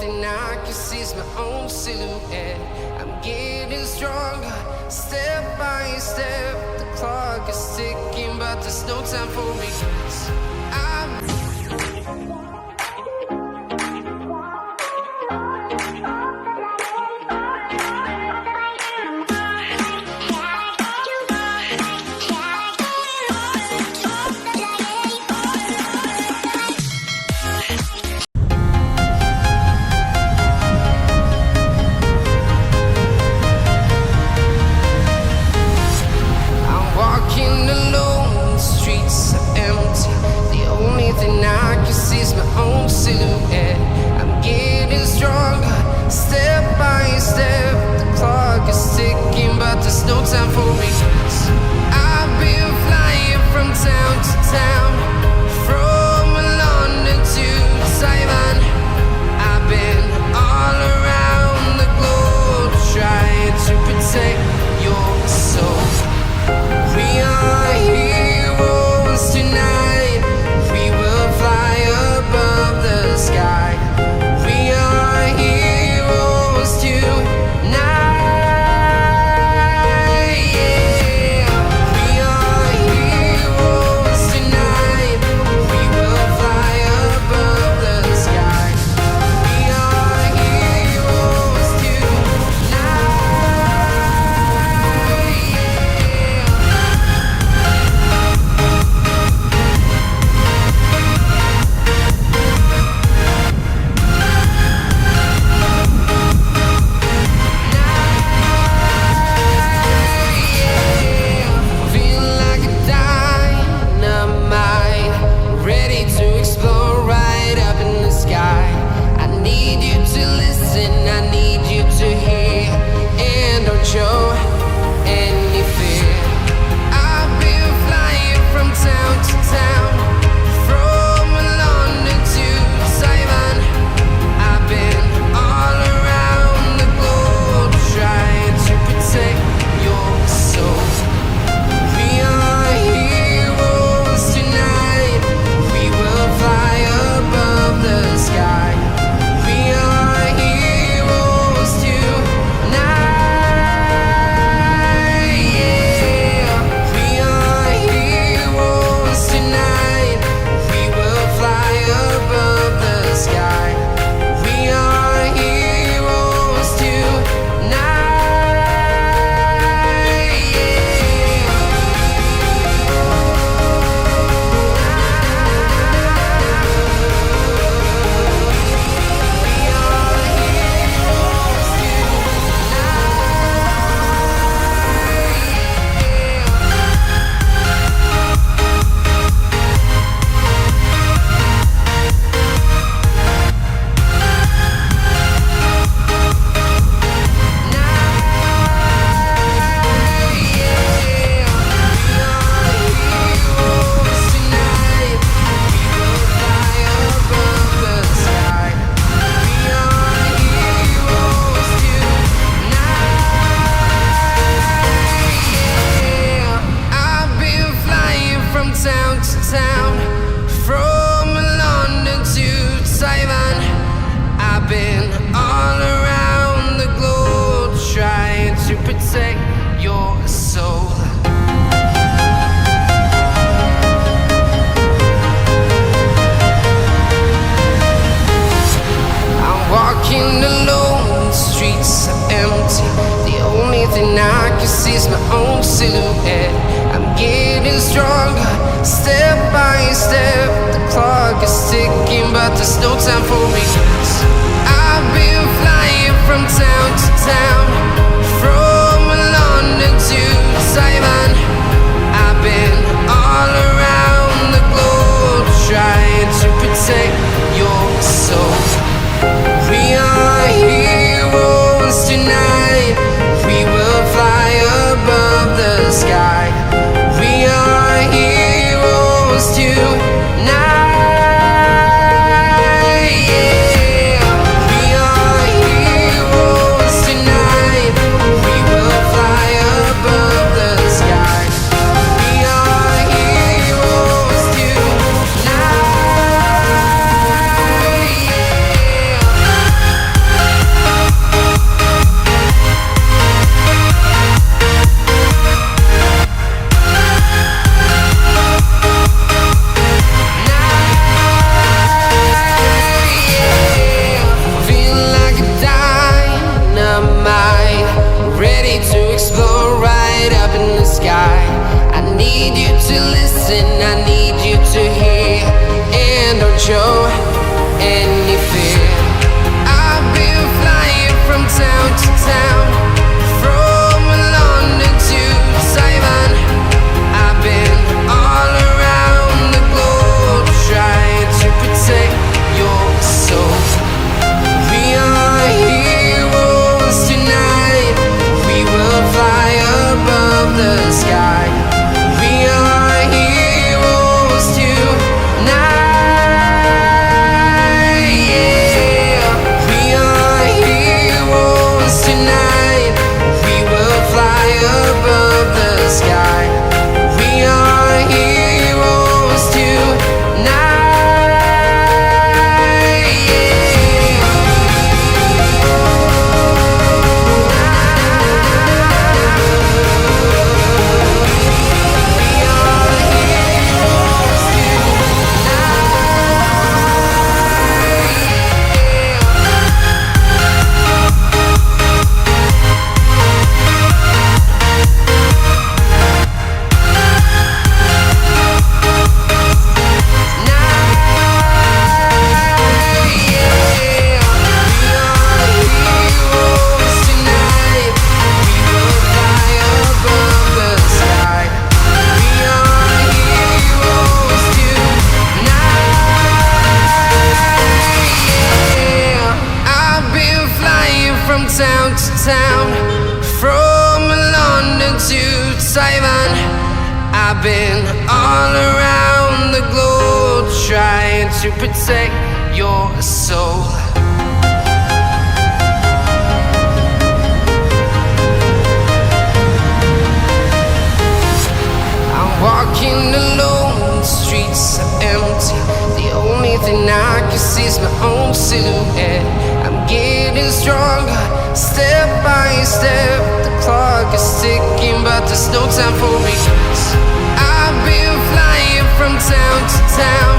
thing I can see is my own silhouette. I'm getting stronger, step by step. The clock is ticking, but there's no time for me. 'Cause I'm walking alone, the streets are empty. The only thing I can see is my own silhouette. I'm getting stronger, step by step. The clock is ticking, but there's no time for me. 'Cause I've been flying from town to town, from London to Taiwan. I've been all around the globe trying to protect your soul. We are heroes tonight. We will fly above the sky. We are heroes tonight. Yeah. We are heroes tonight. We will fly above the sky. We are heroes tonight. Feel like a dynamite, ready to explore right up in the sky. I need you to listen, I need you to hear, and don't show any fear. I've been flying from town to town, from London to Taiwan. I've been all around the globe trying to protect your soul. We are heroes tonight. We will fly above the sky. We are heroes tonight. Yeah. We are heroes tonight. We will fly above the sky. We are heroes tonight. I've been flying from town to town, from London to Taiwan. I've been all around the globe trying to protect your soul. I'm walking alone, the streets are empty. The only thing I can see is my own silhouette. I'm getting stronger, step by step. The clock is ticking, but there's no time for me. 'Cause I've been flying from town to town, from London to Taiwan. I've been all around the globe trying to protect your soul. We are heroes tonight. We will fly above the sky. We are heroes tonight. Yeah. to listen, I need you to hear, and don't show any fear. I've been flying from town to town, from London to Taiwan. I've been all around the globe trying to protect your soul. We are heroes tonight. We will fly above the sky. We are heroes tonight. Yeah. We are heroes tonight. We will fly above the sky. We are heroes tonight. Yeah. Town to town, from London to Taiwan. I've been all around the globe trying to protect your soul. I'm walking alone, the streets are empty. The only thing I can see is my own silhouette. I'm getting stronger, step by step. The clock is ticking, but there's no time for regrets. I've been flying from town to town,